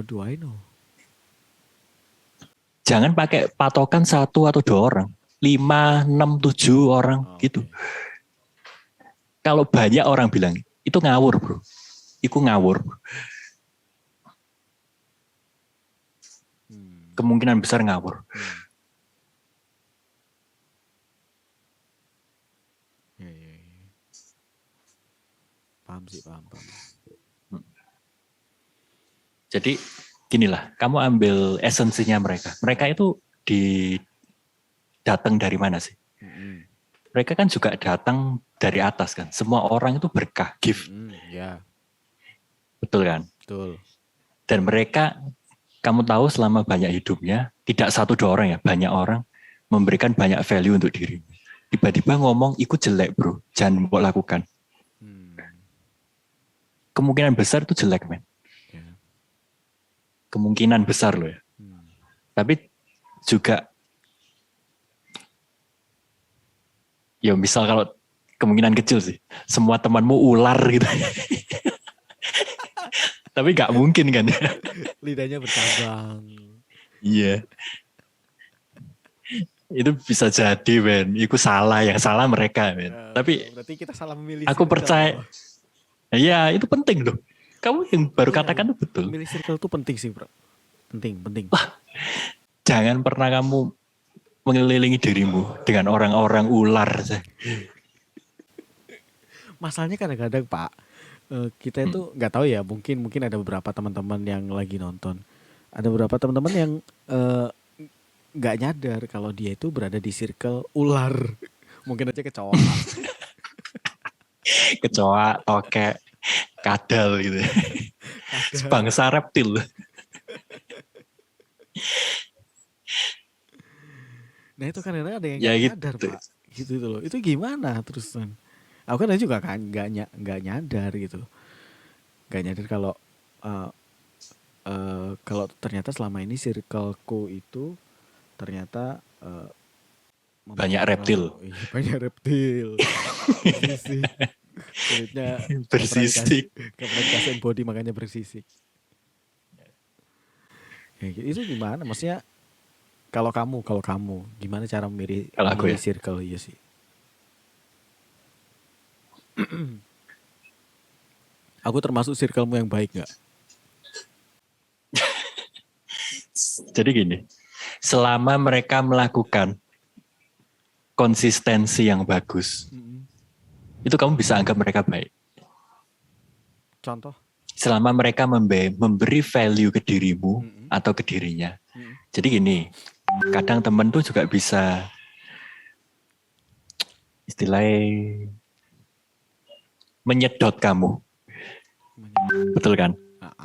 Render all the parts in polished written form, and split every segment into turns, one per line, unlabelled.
How do I know?
Jangan pakai patokan 1 atau 2 orang. 5, 6, 7 orang gitu. Kalau banyak orang bilang, itu ngawur bro. Itu ngawur. Kemungkinan besar ngawur.
Paham sih, paham.
Jadi ginilah, kamu ambil esensinya mereka. Mereka itu datang dari mana sih? Mereka kan juga datang dari atas kan. Semua orang itu berkah, gift.
Ya.
Betul kan?
Betul.
Dan mereka, kamu tahu selama banyak hidupnya, tidak 1 2 orang ya, banyak orang memberikan banyak value untuk dirimu. Tiba-tiba ngomong, ikut jelek bro, jangan mau lakukan. Kemungkinan besar itu jelek men. Kemungkinan besar loh ya. Tapi juga, ya misal kalau kemungkinan kecil sih, semua temanmu ular gitu. Tapi gak mungkin kan.
Lidahnya bercabang.
Iya. Itu bisa jadi men. Itu salah, yang salah mereka men. Tapi
berarti kita salah memilih.
Aku percaya. Iya itu penting loh. Kamu yang baru katakan itu betul.
Memilih circle itu penting sih bro. Penting.
Wah, jangan pernah kamu mengelilingi dirimu dengan orang-orang ular.
Masalahnya kadang-kadang Pak, kita itu nggak tahu ya, mungkin ada beberapa teman-teman yang lagi nonton, ada beberapa teman-teman yang nggak nyadar kalau dia itu berada di circle ular, mungkin aja kecoa.
Kecoa, tokek, kadal gitu. Sebangsa reptil.
Nah itu kan ada yang nggak nyadar gitu. Pak, gitu loh. Itu gimana terusan? Aku kan juga kan nggak nyadar gitu, nggak nyadar kalau kalau ternyata selama ini circleku itu ternyata
banyak reptil.
Banyak reptil. Kulitnya
bersisik.
Kasihan body makanya bersisik. Itu gimana? Maksudnya kalau kamu gimana cara memilih circle ya sih? Aku termasuk circlemu yang baik nggak?
Jadi gini, selama mereka melakukan konsistensi yang bagus, itu kamu bisa anggap mereka baik.
Contoh?
Selama mereka memberi value ke dirimu atau ke dirinya. Jadi gini, kadang temen tuh juga bisa istilahnya menyedot kamu. Betul kan?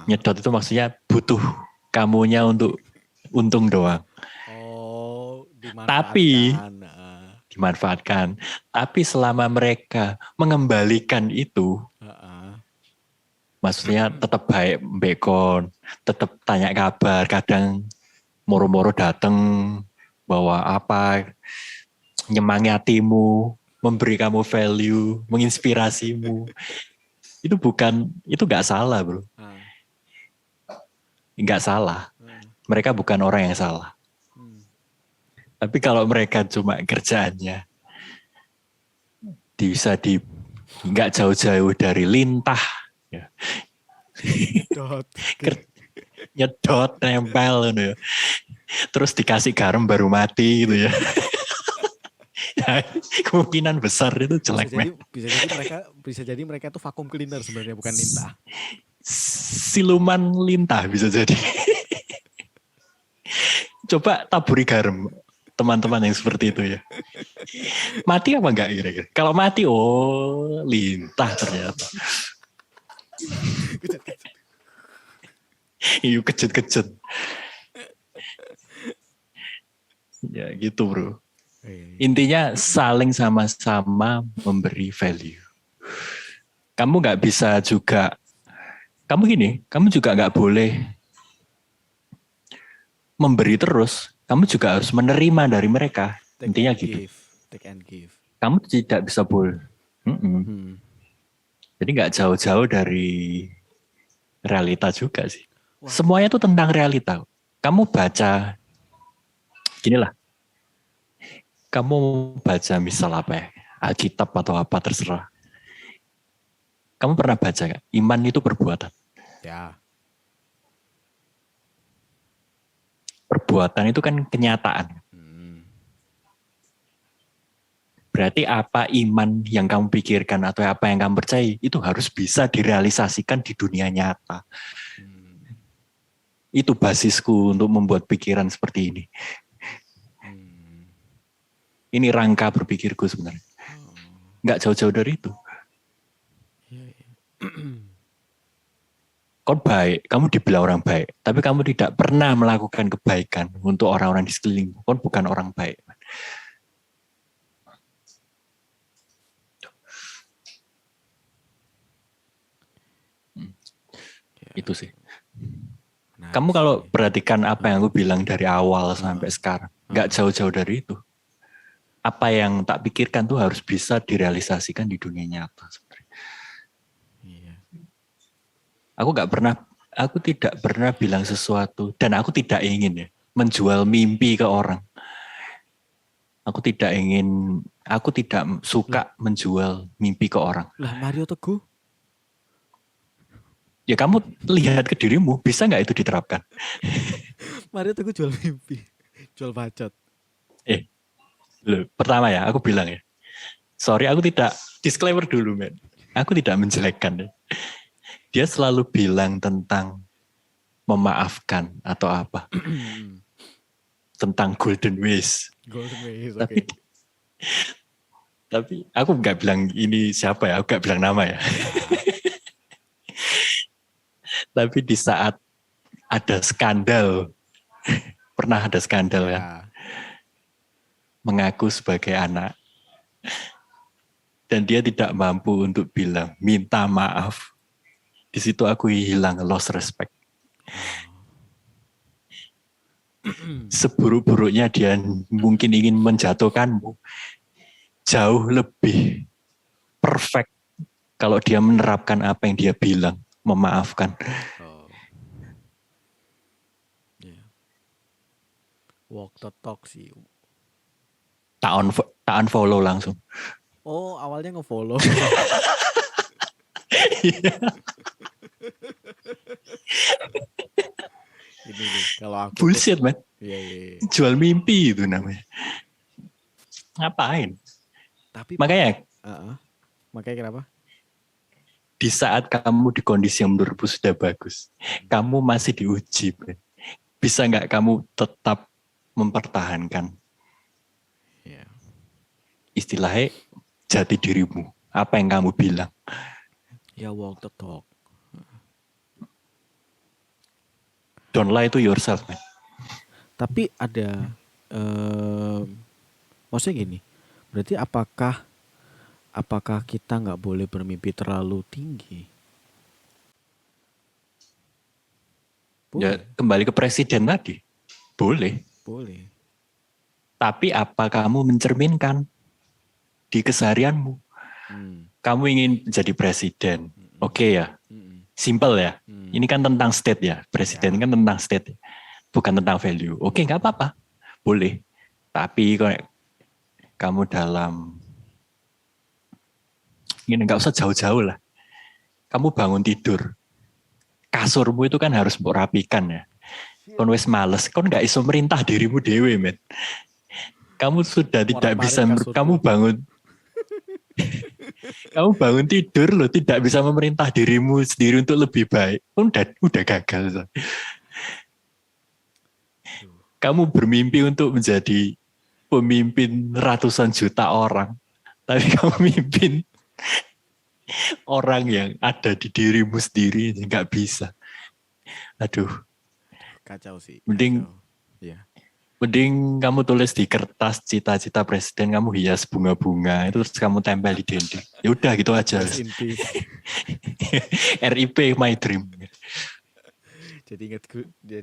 Nyedot itu maksudnya butuh kamunya untuk untung doang. Dimanfaatkan. Tapi selama mereka mengembalikan itu, maksudnya tetap baik bekon, tetap tanya kabar, kadang moro-moro datang bawa apa, nyemangatimu, memberi kamu value, menginspirasimu. Itu nggak salah bro. Nggak salah. Mereka bukan orang yang salah. Tapi kalau mereka cuma kerjaannya bisa nggak jauh-jauh dari lintah, ya. Nyedot, nempel gitu ya. Terus dikasih garam baru mati gitu ya. Kemungkinan besar itu jelek.
Bisa jadi mereka tuh vacuum cleaner sebenarnya, bukan lintah.
Siluman lintah bisa jadi. Coba taburi garam teman-teman yang seperti itu ya. Mati apa enggak kira-kira? Kalau mati, lintah ternyata. Iya kejut-kejut. Ya gitu bro. Intinya saling sama-sama memberi value. Kamu nggak bisa juga, kamu juga nggak boleh memberi terus. Kamu juga harus menerima dari mereka. Intinya gitu.
Take and give.
Kamu tidak bisa boleh. Jadi nggak jauh-jauh dari realita juga sih.
Wah,
Semuanya itu tentang realita. Kamu baca, gini lah, kamu baca misal apa ya, Alkitab atau apa terserah. Kamu pernah baca gak? Iman itu perbuatan.
ya.
Perbuatan itu kan kenyataan.
Hmm.
Berarti apa iman yang kamu pikirkan atau apa yang kamu percaya itu harus bisa direalisasikan di dunia nyata.
Hmm.
Itu basisku untuk membuat pikiran seperti ini.
Hmm.
Ini rangka berpikirku sebenarnya.
Oh,
Nggak jauh-jauh dari itu.
iya, iya.
Kau baik, kamu dibilang orang baik, tapi kamu tidak pernah melakukan kebaikan untuk orang-orang di sekelilingmu. Kau bukan orang baik.
Ya,
Itu sih.
menarik
Kamu kalau
sih.
perhatikan apa yang
Heeh,
aku bilang dari awal
heeh,
sampai sekarang, nggak
heeh.
jauh-jauh dari itu. Apa yang tak pikirkan tuh harus bisa direalisasikan di dunia nyata.
Iya.
Aku nggak pernah, aku tidak pernah bilang sesuatu dan aku tidak ingin ya menjual mimpi ke orang. Aku tidak
Lah,
suka menjual mimpi ke orang.
lah Mario Teguh,
Ya kamu lihat ke dirimu, bisa nggak itu diterapkan?
Mario Teguh jual mimpi, jual bacot.
Eh, loh, pertama ya, aku bilang ya, sorry aku tidak, disclaimer dulu men. Aku tidak menjelekkan ya. Dia selalu bilang tentang memaafkan atau apa, tentang golden ways.
Golden Ways,
Tapi
oke.
tapi aku nggak bilang ini siapa ya, aku nggak bilang nama ya.
Ya,
Tapi di saat ada skandal, pernah ada skandal kan,
ya.
mengaku sebagai anak, dan dia tidak mampu untuk bilang minta maaf. Di situ aku hilang lost respect.
Oh.
Seburuk-buruknya dia mungkin ingin menjatuhkanmu, jauh lebih perfect kalau dia menerapkan apa yang dia bilang, memaafkan.
Oh, ya. Walk the talk sih.
Tak unfollow langsung.
Oh, awalnya ngefollow. Ini nih, kalau aku tuh,
Bullshit man,
iya, iya, iya.
jual mimpi itu namanya. Ngapain?
Tapi Pak,
Makanya
heeh. Makanya kenapa?
di saat kamu di kondisi yang menurutmu sudah bagus, kamu masih diuji. Man. Bisa nggak kamu tetap mempertahankan
Ya,
istilahnya jati dirimu, apa yang kamu bilang.
ya walk the talk.
Don't lie to yourself, man.
Tapi ada, maksudnya gini, berarti apakah kita nggak boleh bermimpi terlalu tinggi?
Ya
Boleh,
kembali ke presiden tadi, boleh.
boleh.
Tapi apa kamu mencerminkan di keseharianmu?
Hmm,
Kamu ingin jadi presiden,
mm,
oke ya,
mm,
simple ya.
mm.
Ini kan tentang state ya, presiden
Ya,
kan tentang state, bukan tentang value. Oke, nggak apa-apa, boleh. Tapi kalau kamu dalam ini nggak usah jauh-jauh lah. Kamu bangun tidur, kasurmu itu kan harus mbok rapikan ya. Kon wis males, kon nggak iso merintah dirimu dewe, men. Kamu sudah tidak
morat-marit
bisa,
kasurku.
kamu bangun tidur loh, tidak bisa memerintah dirimu sendiri untuk lebih baik. Kon udah gagal. So.
Aduh,
Kamu bermimpi untuk menjadi pemimpin ratusan juta orang, tapi kamu mimpin orang yang ada di dirimu sendiri nggak bisa. Aduh,
kacau sih,
mending
kacau. Ya,
Mending kamu tulis di kertas cita-cita presiden, kamu hias bunga-bunga, itu terus kamu tempel di dinding. Ya udah gitu aja.
rest in peace.
RIP my dream.
Jadi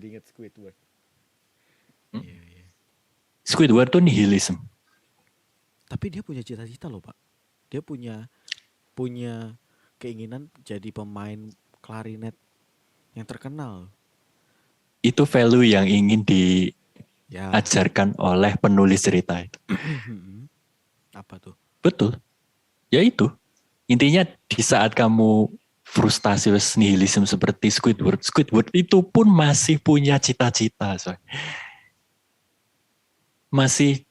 inget Squidward. Iya, iya.
Squidward tuh nihilism.
Tapi dia punya cita-cita loh, Pak. Dia punya punya keinginan jadi pemain klarinet yang terkenal.
Itu value yang ingin
Ya.
diajarkan oleh penulis cerita itu.
Apa tuh?
Betul. Ya itu. Intinya di saat kamu frustasi nihilisme seperti Squidward itu pun masih punya cita-cita.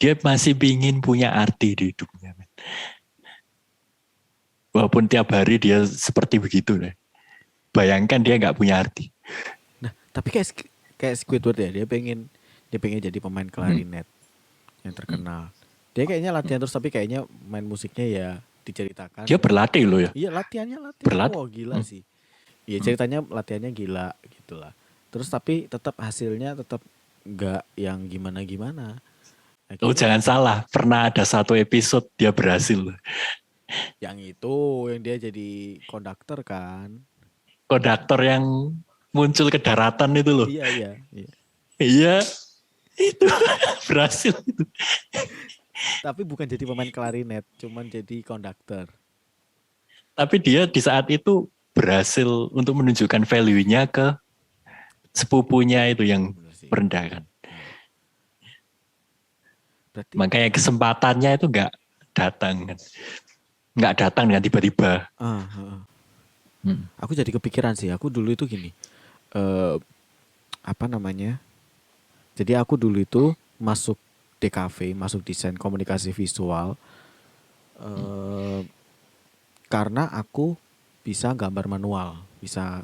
Dia masih ingin punya arti di hidupnya. Walaupun tiap hari dia seperti begitu. Bayangkan dia nggak punya arti.
Nah, tapi kayak Squidward ya, dia pengen jadi pemain klarinet yang terkenal. Dia kayaknya latihan terus, tapi kayaknya main musiknya ya diceritakan.
Dia berlatih loh ya.
Iya, latihannya.
Berlatih.
Wah, gila sih. Iya, ceritanya latihannya gila gitulah. Terus tapi tetap hasilnya tetap nggak yang gimana-gimana.
Oh, jangan salah, pernah ada satu episode dia berhasil.
Yang itu yang dia jadi konduktor kan.
Konduktor yang muncul ke daratan itu loh.
Iya.
Iya, itu berhasil itu.
Tapi bukan jadi pemain klarinet, cuman jadi konduktor.
Tapi dia di saat itu berhasil untuk menunjukkan value-nya ke sepupunya itu yang merendahkan.
Berarti
makanya kesempatannya itu nggak datang dengan tiba-tiba.
Aku jadi kepikiran sih. Aku dulu itu gini, apa namanya? Jadi aku dulu itu masuk DKV, masuk desain komunikasi visual, karena aku bisa gambar manual, bisa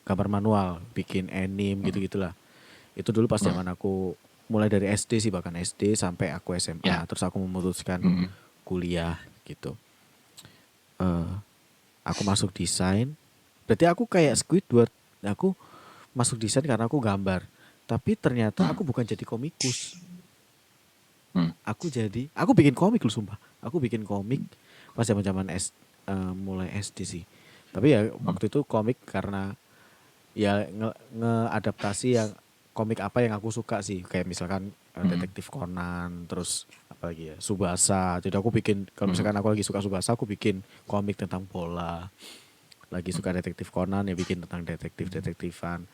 gambar manual, bikin anime gitu-gitulah. Itu dulu pas zaman aku mulai dari SD sih, bahkan SD sampai aku SMA. Terus aku memutuskan kuliah gitu. Aku masuk desain. Berarti aku kayak Squidward. Aku masuk desain karena aku gambar. Tapi ternyata aku bukan jadi komikus. Aku bikin komik loh, sumpah. Aku bikin komik pas zaman-zaman mulai SD sih. Tapi ya waktu itu komik karena ya ngeadaptasi yang komik apa yang aku suka sih, kayak misalkan Detektif Conan, terus apa lagi ya, Tsubasa. Jadi aku bikin, kalau misalkan aku lagi suka Tsubasa, aku bikin komik tentang bola. Lagi suka Detektif Conan ya bikin tentang detektifan.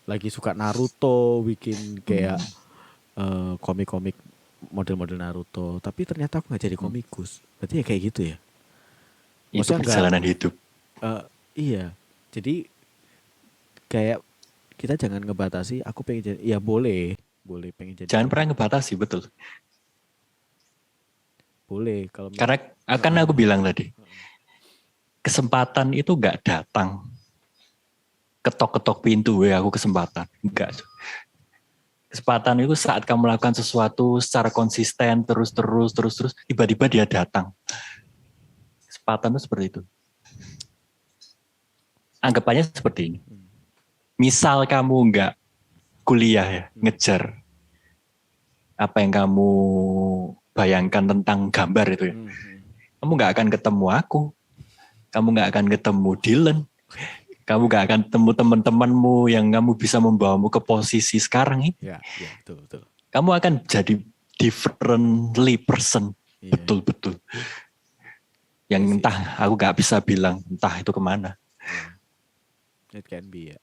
Lagi suka Naruto, bikin kayak komik-komik model-model Naruto. Tapi ternyata aku nggak jadi komikus. Berarti ya kayak gitu ya.
Itu perjalanan hidup.
Iya. Jadi kayak kita jangan ngebatasi, aku pengen jadi, ya boleh pengen jadi.
Jangan pernah ngebatasi, betul.
Boleh kalau
karena akan aku bilang tadi, kesempatan itu nggak datang ketok-ketok pintu, aku kesempatan, enggak. Kesempatan itu saat kamu melakukan sesuatu secara konsisten terus tiba-tiba dia datang. Kesempatan itu seperti itu. Anggapannya seperti ini. Misal kamu nggak kuliah ya, ngejar apa yang kamu bayangkan tentang gambar itu ya. Kamu nggak akan ketemu aku. Kamu nggak akan ketemu Dylan. Kamu nggak akan ketemu teman-temanmu yang kamu bisa membawamu ke posisi sekarang ini.
Ya, betul.
Kamu akan jadi differently person. Yeah. Betul. Yang entah, aku nggak bisa bilang entah itu kemana.
It can be ya.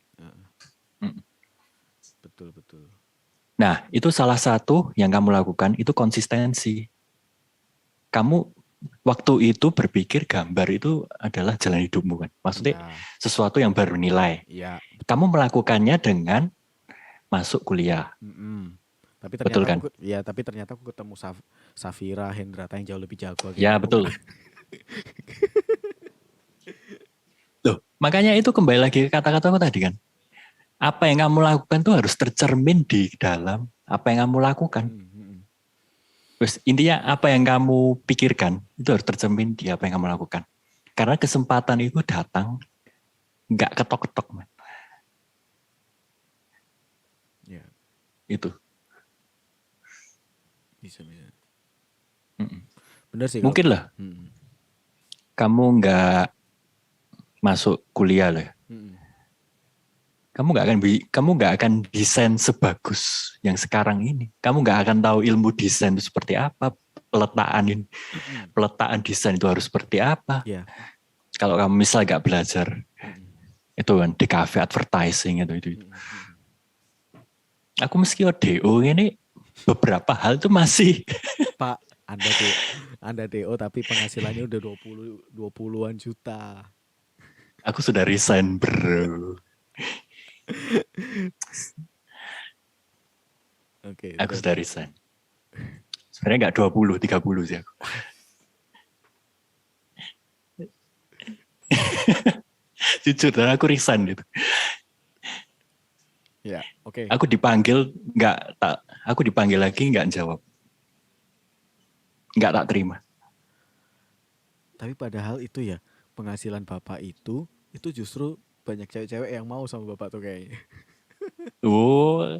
Betul.
Nah, itu salah satu yang kamu lakukan, itu konsistensi. Kamu waktu itu berpikir gambar itu adalah jalan hidupmu kan. Maksudnya sesuatu yang bernilai.
Ya.
Kamu melakukannya dengan masuk kuliah.
Tapi ternyata
betul kan?
Tapi ternyata aku ketemu Safira, Hendrata yang jauh lebih jago.
Ya, betul. Loh, makanya itu kembali lagi ke kata-kataku tadi kan. Apa yang kamu lakukan tuh harus tercermin di dalam apa yang kamu lakukan. Terus intinya apa yang kamu pikirkan itu harus tercermin di apa yang kamu lakukan. Karena kesempatan itu datang nggak ketok-ketok, man.
Ya.
Itu.
Bisa. Benar sih.
Mungkin lah. Kamu nggak masuk kuliah lah. Kamu nggak akan desain sebagus yang sekarang ini. Kamu nggak akan tahu ilmu desain itu seperti apa, peletakan desain itu harus seperti apa.
Yeah.
Kalau kamu misalnya nggak belajar itu kan di cafe advertising itu. Aku meski DO ini beberapa hal tuh masih
Pak, Anda DO tapi penghasilannya udah 20-an juta.
aku sudah resign bro.
Oke,
Aku
terus.
sudah resign. Sebenarnya nggak 20, 30 sih aku. Jujur, dan aku resign gitu.
Ya, oke.
Aku dipanggil nggak tak, aku dipanggil lagi nggak jawab, nggak tak terima.
Tapi padahal itu ya, penghasilan Bapak itu justru banyak cewek-cewek yang mau sama Bapak tuh kayaknya.
Oh,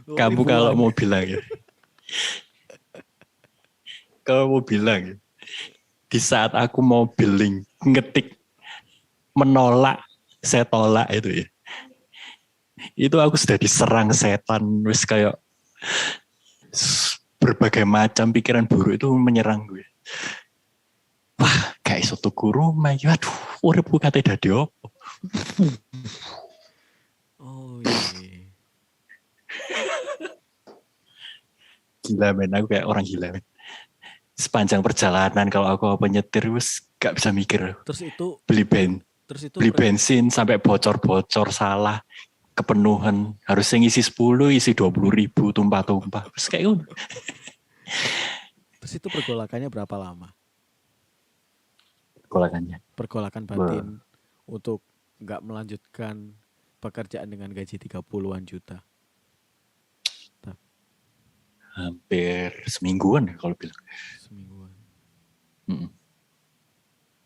Oh,
kamu kalau
ribuan.
mau bilang ya, kalau mau bilang ya, di saat aku mau billing ngetik menolak, saya tolak itu ya. Itu aku sudah diserang setan, wis kayak berbagai macam pikiran buruk itu menyerang gue. Wah, kayak iso tuku rumah, ya aduh, uripku kate dadi opo.
Oh iya.
Gila men, aku kayak orang gila men. Sepanjang perjalanan kalau aku apa nyetir wis gak bisa mikir.
Terus itu
Beli ben,
terus itu
beli bensin sampai bocor-bocor salah kepenuhan harusnya ngisi 10 isi 20.000 tumpah-tumpah terus kayak gitu.
terus itu pergolakannya berapa lama?
Kolakannya
Pergolakan batin untuk nggak melanjutkan pekerjaan dengan gaji 30-an juta.
hampir semingguan ya kalau bilang.
Semingguan.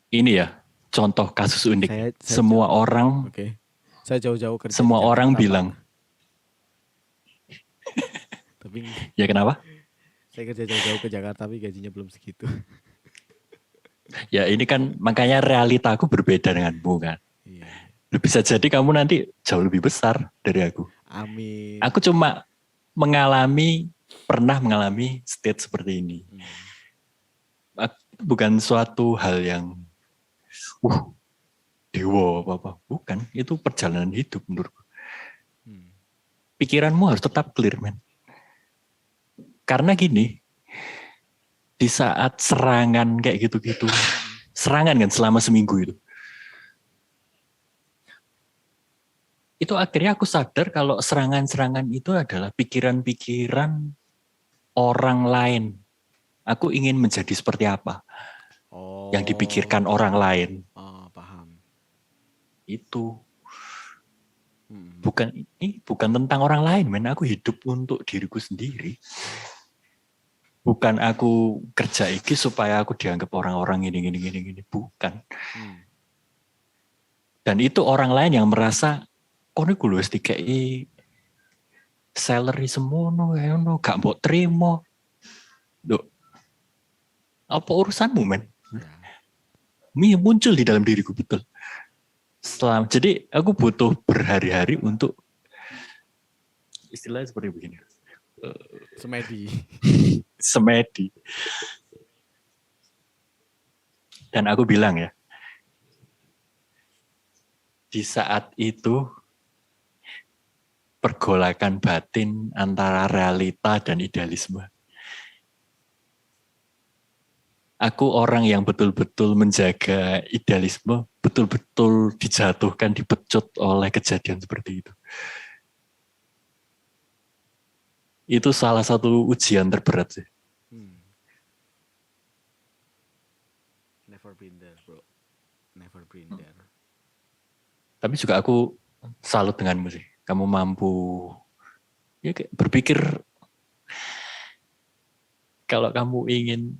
Ini ya contoh kasus unik.
Saya
Semua
jauh.
orang
Oke. Saya jauh-jauh kerja di
semua orang
Jakarta, Pak.
bilang
Tapi
ya kenapa?
saya kerja jauh-jauh ke Jakarta tapi gajinya belum segitu.
Ya ini kan makanya realita aku berbeda denganmu kan.
Iya.
Bisa jadi kamu nanti jauh lebih besar dari aku.
Amin.
Aku cuma pernah mengalami state seperti ini. Bukan suatu hal yang dewa apa-apa. Bukan, itu perjalanan hidup menurutku. Pikiranmu harus tetap clear, men. Karena gini, di saat serangan kayak gitu-gitu, serangan kan selama seminggu itu akhirnya aku sadar kalau serangan-serangan itu adalah pikiran-pikiran orang lain. Aku ingin menjadi seperti apa yang dipikirkan orang lain.
Oh, paham.
Itu bukan tentang orang lain, men. Aku hidup untuk diriku sendiri. Bukan aku kerja iki supaya aku dianggap orang-orang gini. Bukan. Dan itu orang lain yang merasa kok ini gue harus dikei salary semono, gak mau terima. Duh, apa urusanmu, men? Ini muncul di dalam diriku, betul. Jadi aku butuh berhari-hari untuk istilahnya seperti begini. Semedi. Dan aku bilang ya, di saat itu pergolakan batin antara realita dan idealisme. Aku orang yang betul-betul menjaga idealisme, betul-betul dijatuhkan, dipecut oleh kejadian seperti itu. Itu salah satu ujian terberat sih.
Never been there, bro. Never been there.
Tapi juga aku salut denganmu sih. Kamu mampu ya kayak berpikir kalau kamu ingin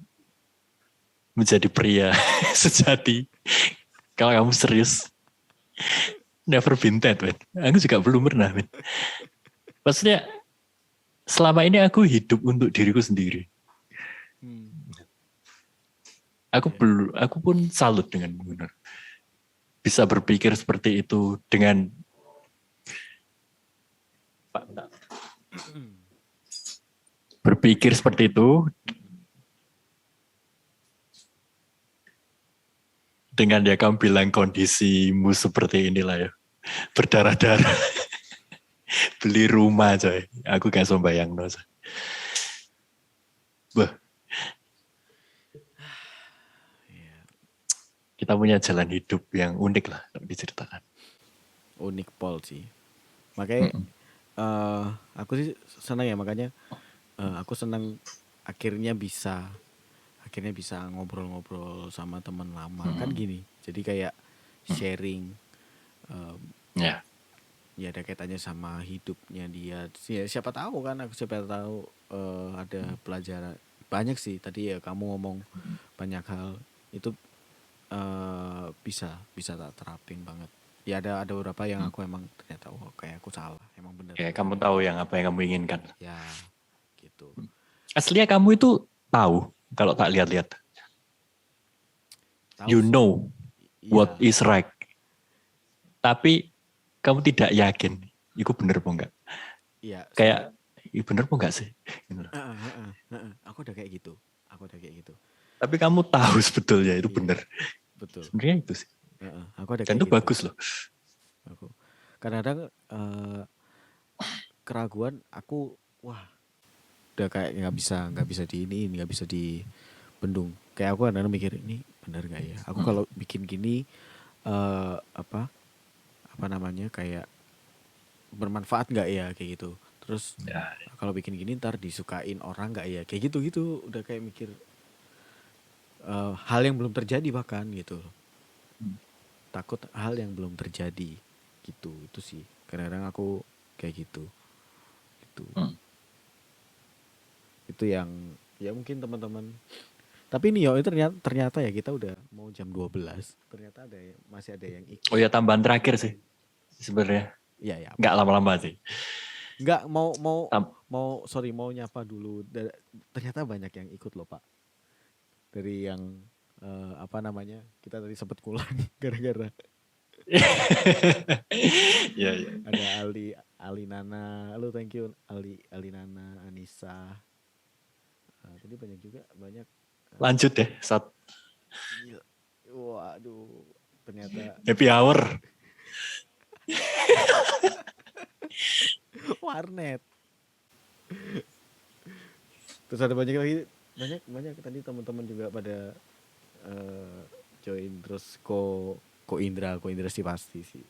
menjadi pria sejati, kalau kamu serius, never been that, man. Aku juga belum pernah, man. Maksudnya selama ini aku hidup untuk diriku sendiri. Aku pun salut dengan benar. Bisa berpikir seperti itu dengan berpikir seperti itu dengan ya kamu bilang kondisimu seperti inilah ya, berdarah-darah. Beli rumah coy. Aku gak sombayang no. Wah,
Iya,
kita punya jalan hidup yang unik lah kalau diceritakan.
unik pol sih. Makanya
Mm-mm.
eh aku sih senang ya, makanya aku senang akhirnya bisa ngobrol-ngobrol sama teman lama kan
Mm-mm.
gini. Jadi kayak
Mm.
sharing, em,
Ya,
ya ada kaitannya sama hidupnya dia. Ya, siapa tahu kan, aku siapa tahu ada pelajaran banyak sih. Tadi ya kamu ngomong banyak hal itu bisa bisa tak terapin banget. Ya ada beberapa yang
mm.
aku emang ternyata kayak aku salah, emang bener
Ya
aku
kamu
salah.
tahu yang apa yang kamu inginkan.
Ya gitu.
Aslinya kamu itu tahu kalau tak lihat-lihat.
Tahu
You
sih.
know what
Iya,
is right. Tapi kamu tidak yakin. Itu bener apa enggak?
iya
Kayak,
sebenarnya.
itu bener apa enggak sih? Gitu.
Aku udah kayak gitu. Aku udah kayak gitu.
Tapi kamu tahu sebetulnya itu
Iya,
bener.
betul.
Sebenarnya itu sih.
Aku ada
Dan
kayak
itu
gitu.
bagus loh.
Aku kadang-kadang keraguan aku, wah udah kayak nggak bisa di ini nggak bisa dibendung. Kayak aku kadang mikir ini benar nggak ya? Aku
Mm.
kalau bikin gini apa apa namanya kayak bermanfaat nggak ya kayak gitu. Terus
Ya.
kalau bikin gini ntar disukain orang nggak ya kayak gitu gitu. Udah kayak mikir hal yang belum terjadi bahkan gitu. Takut hal yang belum terjadi gitu. Itu sih kadang-kadang aku kayak gitu.
Mm.
Itu yang ya mungkin teman-teman. Tapi ini yo itu ternyata ya kita udah mau jam 12. Ternyata masih ada yang ikut.
Oh ya, tambahan terakhir sih sebenarnya.
Iya ya apa
Nggak
tuh?
lama-lama sih.
Nggak mau mau
Tam-
mau nyapa dulu. Ternyata banyak yang ikut loh Pak. Dari yang apa namanya? Kita tadi sempat pulang gara-gara
Iya, iya.
ada Ali Nana. Halo, thank you Ali Nana, Anissa. Tadi banyak juga banyak.
Lanjut deh,
Gila. Waduh, ternyata
happy hour.
warnet. Terus ada banyak lagi, banyak banyak tadi teman-teman juga pada eh, join. Terus ko Indra sih pasti sih.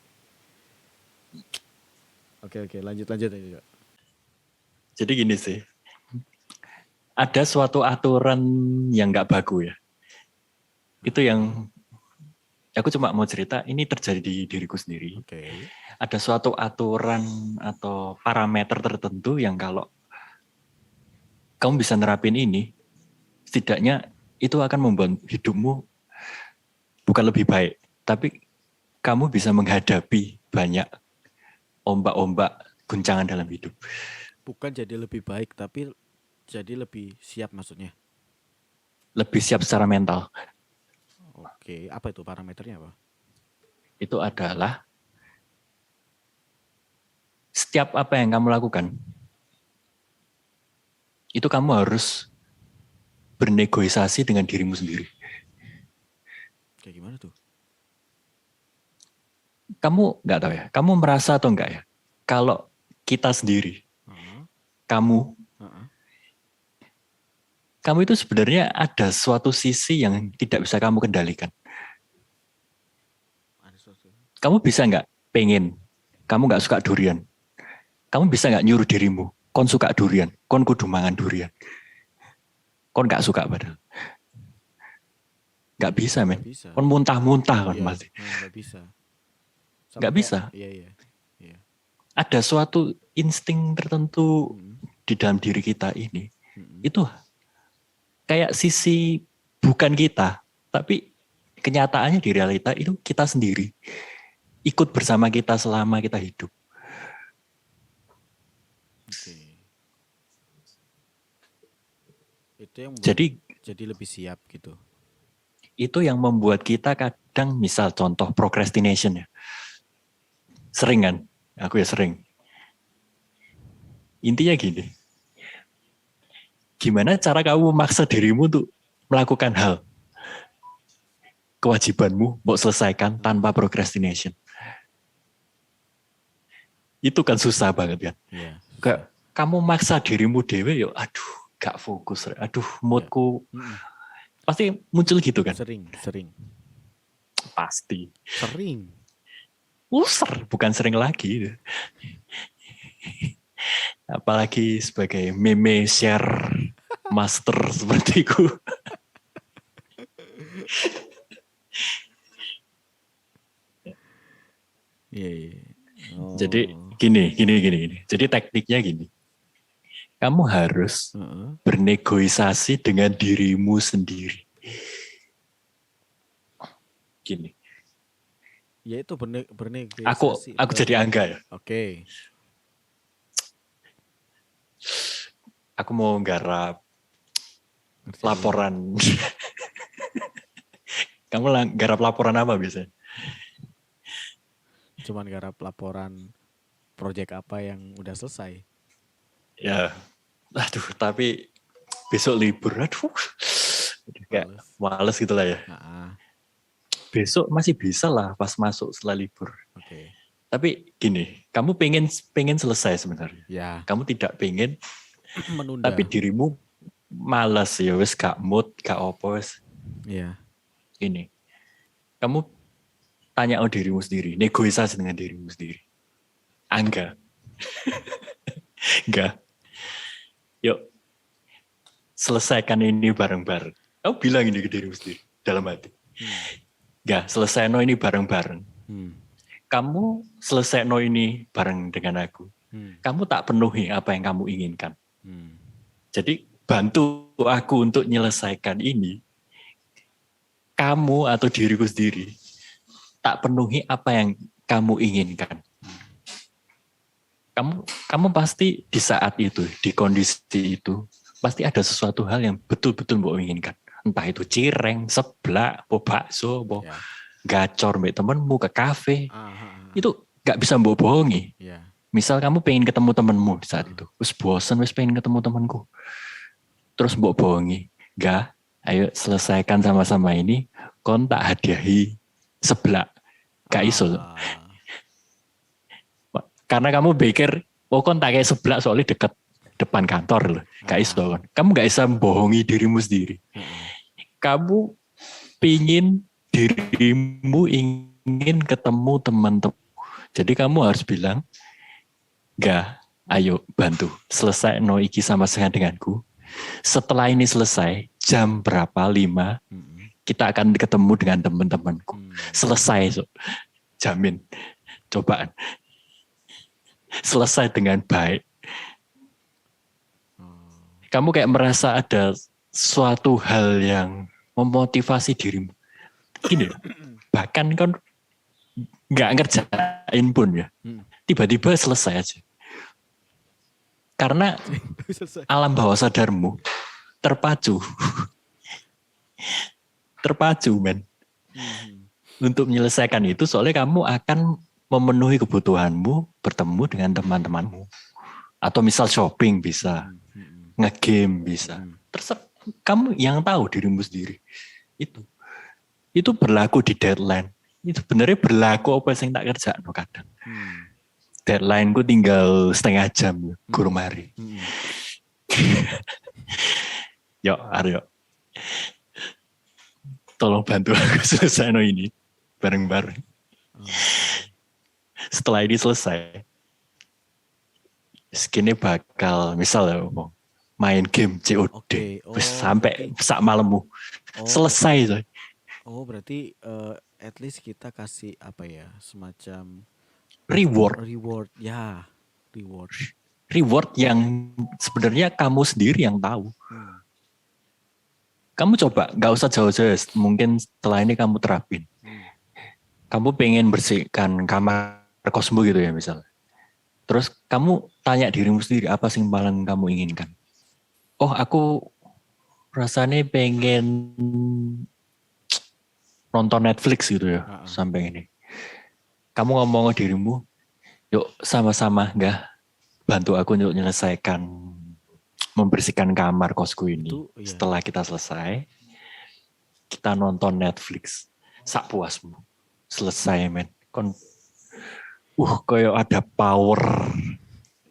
Oke, lanjut aja juga.
Jadi gini sih, ada suatu aturan yang nggak baku ya. Itu yang aku cuma mau cerita, ini terjadi di diriku sendiri.
Oke.
Ada suatu aturan atau parameter tertentu yang kalau kamu bisa nerapin ini, setidaknya itu akan membuat hidupmu bukan lebih baik, tapi kamu bisa menghadapi banyak ombak-ombak guncangan dalam hidup.
Bukan jadi lebih baik tapi jadi lebih siap maksudnya.
Lebih siap secara mental.
Oke, apa itu parameternya apa?
Itu adalah setiap apa yang kamu lakukan, itu kamu harus bernegosiasi dengan dirimu sendiri.
Kayak gimana tuh?
Kamu nggak tahu ya, kamu merasa atau enggak ya, kalau kita sendiri,
Heeh,
kamu,
heeh.
kamu itu sebenarnya ada suatu sisi yang tidak bisa kamu kendalikan.
Ada sesuatu.
Kamu bisa nggak pengen, kamu nggak suka durian, kamu bisa nggak nyuruh dirimu, kon suka durian, kon kudu mangan durian, kon nggak suka padahal. Nggak bisa men,
Nggak bisa.
kon muntah-muntah kon
Iya,
pasti.
nggak bisa. Sama
Nggak
kayak,
bisa.
iya.
Ada suatu insting tertentu
Mm-mm,
di dalam diri kita ini,
mm-mm.
itu kayak sisi bukan kita, tapi kenyataannya di realita itu kita sendiri. Ikut bersama kita selama kita hidup.
Oke. Itu yang membuat
Jadi
jadi lebih siap gitu.
itu yang membuat kita kadang misal contoh procrastination ya. Sering kan? Aku ya sering. Intinya gini. Gimana cara kamu memaksa dirimu untuk melakukan hal kewajibanmu mau selesaikan tanpa procrastination? Itu kan susah banget kan.
Iya.
Kayak kamu maksa dirimu dewe yo, aduh, gak fokus. Aduh,
Iya.
moodku
Mm-mm.
pasti muncul gitu kan.
Sering.
Pasti.
Sering.
Bukan sering lagi. Apalagi sebagai meme share master sepertiku.
Iya.
Jadi
Oh.
gini. Jadi tekniknya gini. Kamu harus
Heeh.
bernegosiasi dengan dirimu sendiri. Gini.
Ya itu
Aku
bernegosiasi.
jadi Angga ya.
Oke.
Aku mau garap laporan. Kamu garap laporan apa biasanya?
Cuman garap laporan proyek apa yang udah selesai.
Ya, aduh, tapi besok libur. Aduh, kayak males gitu lah ya. Besok masih bisa lah pas masuk setelah libur.
Oke.
Tapi gini, kamu pengen selesai sebenarnya.
Ya.
Kamu tidak pengen
menunda.
tapi dirimu malas ya wes, gak mood, gak opo wes.
Iya.
Ini. Kamu tanya dirimu sendiri, negosiasi dengan dirimu sendiri. Angga. Enggak. Yuk. Selesaikan ini bareng-bareng. Kamu bilang ini ke dirimu sendiri dalam hati. Enggak, selesai ini bareng-bareng. Kamu selesai ini bareng dengan aku. Kamu tak penuhi apa yang kamu inginkan. Jadi bantu aku untuk menyelesaikan ini. Kamu atau diriku sendiri tak penuhi apa yang kamu inginkan. Kamu pasti di saat itu, di kondisi itu, pasti ada sesuatu hal yang betul-betul mau inginkan. Entah itu cireng, seblak, bakso, gacor mbak temenmu ke kafe. Itu gak bisa mbok bohongi. Misal kamu pengen ketemu temenmu di saat itu, terus bosen, wes pengen ketemu temanku, terus mbok bohongi, gak, ayo selesaikan sama-sama ini, kon tak hadiahi seblak, gak iso. Karena kamu pikir, oh kon tak kayak seblak soalnya deket depan kantor loh, gak iso kan. Kamu gak bisa bohongi dirimu sendiri. Kamu pingin dirimu ingin ketemu teman-teman. Jadi kamu harus bilang, gak, ayo bantu selesai no iki sama denganku. Setelah ini selesai, jam berapa 5, kita akan ketemu dengan teman-temanku. Selesai, so. Jamin. Cobaan. Selesai dengan baik. Kamu kayak merasa ada suatu hal yang memotivasi dirimu. Gini, bahkan kan nggak ngerjain pun ya. Tiba-tiba selesai aja. Karena alam bawah sadarmu terpacu. Terpacu, men. Untuk menyelesaikan itu, soalnya kamu akan memenuhi kebutuhanmu bertemu dengan teman-temanmu. Atau misal shopping bisa, nge-game bisa. Terserah, kamu yang tahu dirimu sendiri. Itu berlaku di deadline. Itu benernya berlaku apa yang tak kerja no kadang. Deadline ku tinggal setengah jam guru mari. Yuk, Aryo. Tolong bantu aku selesai no ini bareng-bareng. Setelah ini selesai, segini bakal misal ya main game COD sampai sak malammu. Selesai coy.
Oh, berarti at least kita kasih apa ya, semacam reward ya, reward yang sebenarnya kamu sendiri yang tahu.
Kamu coba, gak usah jauh-jauh, mungkin setelah ini kamu terapin. Kamu pengen bersihkan kamar kosmu gitu ya misalnya. Terus kamu tanya dirimu sendiri, apa sih yang paling kamu inginkan? Oh, aku rasanya pengen nonton Netflix gitu ya, sampai ini. Kamu ngomong ke dirimu, yuk sama-sama enggak bantu aku untuk menyelesaikan membersihkan kamar kosku ini. Setelah kita selesai, kita nonton Netflix sak puasmu. Selesai, men. kayak ada power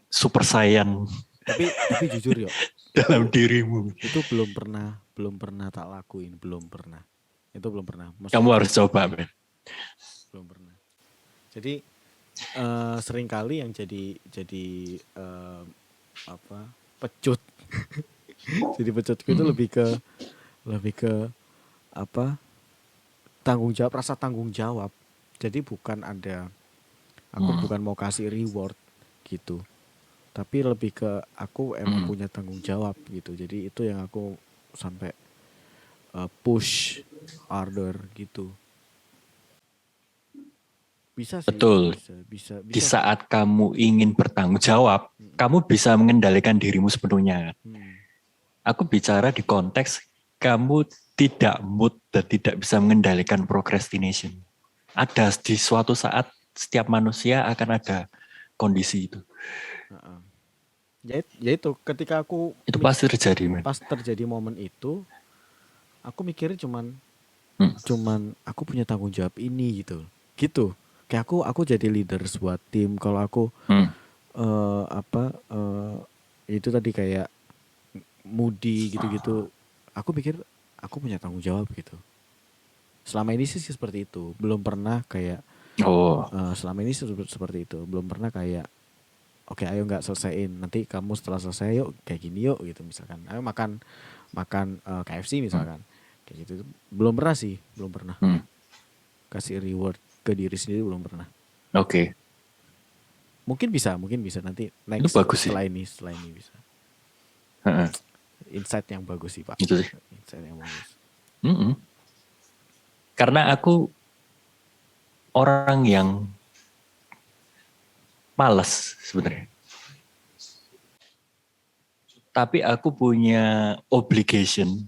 super saiyan
Tapi jujur yo,
dalam
itu
dirimu.
itu belum pernah tak lakuin, belum pernah. Itu belum pernah.
Kamu
Maksudnya
harus coba, men.
belum pernah. Jadi seringkali yang jadi apa pecut. Jadi pecutku itu
Mm,
lebih ke apa tanggung jawab, rasa tanggung jawab. Jadi aku
mm,
bukan mau kasih reward gitu, tapi lebih ke aku emang
mm.
punya tanggung jawab gitu. Jadi itu yang aku sampai push harder gitu. Bisa sih,
Betul. Di
bisa sih.
saat kamu ingin bertanggung jawab,
Mm,
kamu bisa mengendalikan dirimu sepenuhnya.
mm,
Aku bicara di konteks kamu tidak mood dan tidak bisa mengendalikan procrastination. Ada di suatu saat setiap manusia akan ada kondisi itu.
uh-uh. Ya itu ketika
Itu pasti terjadi, men.
pas terjadi momen itu, aku mikirnya cuman
Hmm.
cuman aku punya tanggung jawab ini gitu. Kayak aku jadi leader buat tim. Kalau aku
Hmm.
apa itu tadi kayak moody gitu-gitu, aku pikir aku punya tanggung jawab gitu. Selama ini sih seperti itu, belum pernah kayak
Oh,
selama ini seperti itu, belum pernah kayak oke ayo nggak selesaiin, nanti kamu setelah selesai yuk kayak gini yuk gitu, misalkan ayo makan makan KFC
hmm.
misalkan kayak gitu. Belum pernah sih, belum pernah
Hmm.
kasih reward ke diri sendiri, belum pernah.
Oke.
Mungkin bisa nanti
Itu
next
bagus sih.
setelah ini bisa.
Heeh.
Insight yang bagus sih Pak,
Itu sih.
insight yang bagus.
Mm-mm. Karena aku orang yang malas sebenarnya. Tapi aku punya obligation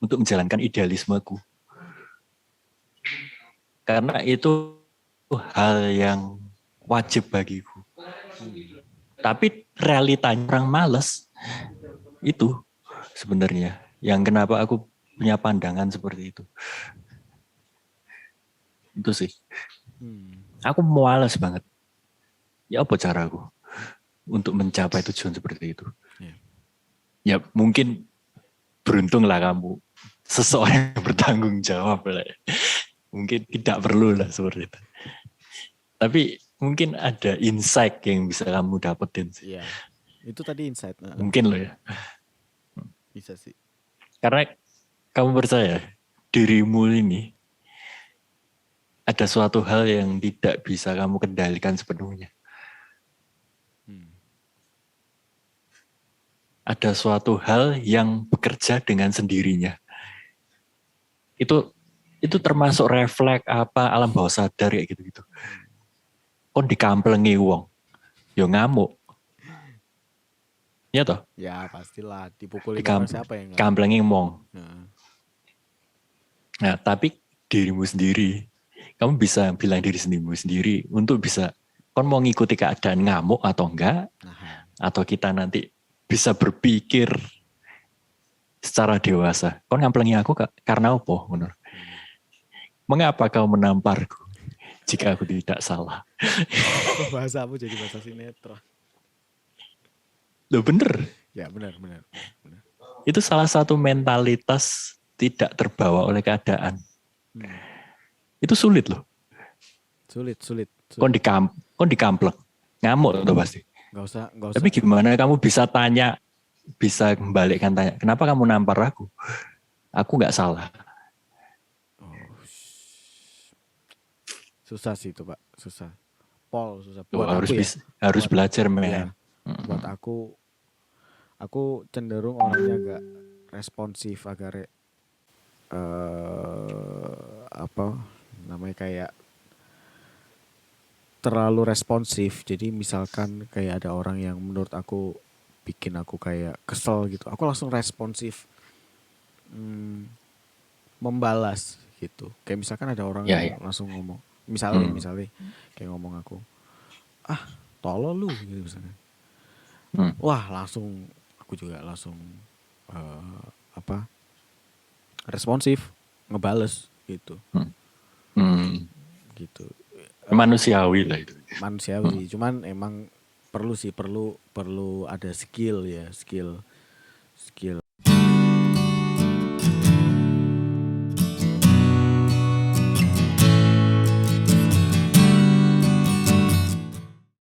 untuk menjalankan idealismeku. Karena itu hal yang wajib bagiku.
Hmm.
Tapi realitanya orang malas itu sebenarnya yang kenapa aku punya pandangan seperti itu. Itu sih.
Hmm.
Aku malas banget. Ya apa caraku untuk mencapai tujuan seperti itu?
Yeah.
Ya mungkin beruntung lah kamu seseorang yang bertanggung jawab lah. Mungkin tidak perlu lah seperti itu. Tapi mungkin ada insight yang bisa kamu dapetin sih.
Iya, itu tadi insight.
Mungkin loh ya.
Bisa sih.
Karena kamu percaya dirimu ini ada suatu hal yang tidak bisa kamu kendalikan sepenuhnya.
Hmm.
Ada suatu hal yang bekerja dengan sendirinya. Itu termasuk refleks apa alam bawah sadar kayak gitu-gitu. Kon dikamplengi wong, yo ngamuk. Ya toh?
Ya pastilah dipukulin orang siapa yang nggak.
Dikamplengi wong.
Nah,
Nah, tapi dirimu sendiri, kamu bisa bilang diri sendirimu sendiri untuk bisa kon mau ngikuti keadaan ngamuk atau enggak,
nah,
atau kita nanti bisa berpikir secara dewasa. Kon ngamplengi aku karena apa? Menurut. Mengapa kau menamparku jika aku tidak salah?
kok bahasamu jadi bahasa sinetron?
Loh bener,
Ya benar.
itu salah satu mentalitas tidak terbawa oleh keadaan.
Hmm.
Itu sulit loh.
Sulit.
Kon dikamplek, ngamuk tuh pasti.
Nggak
Tapi
usah.
gimana kamu bisa membalikkan tanya, kenapa kamu nampar aku? Aku nggak salah.
Oh, susah sih itu Pak, susah. Susah.
Loh,
Buat aku ya,
harus
buat
belajar, men.
ya, buat aku cenderung orangnya agak responsif, apa namanya kayak terlalu responsif. Jadi misalkan kayak ada orang yang menurut aku bikin aku kayak kesel gitu, aku langsung responsif, hmm, membalas gitu. Kayak misalkan ada orang
Ya,
yang
ya.
langsung ngomong, misalnya
Hmm.
misalnya kayak ngomong aku, ah tolol lu gitu misalnya.
Hmm.
Wah langsung aku juga langsung apa responsif, ngebales gitu
Hmm. Hmm.
gitu.
manusiawi lah itu.
manusiawi. Cuman emang perlu sih perlu perlu ada skill ya, skill skill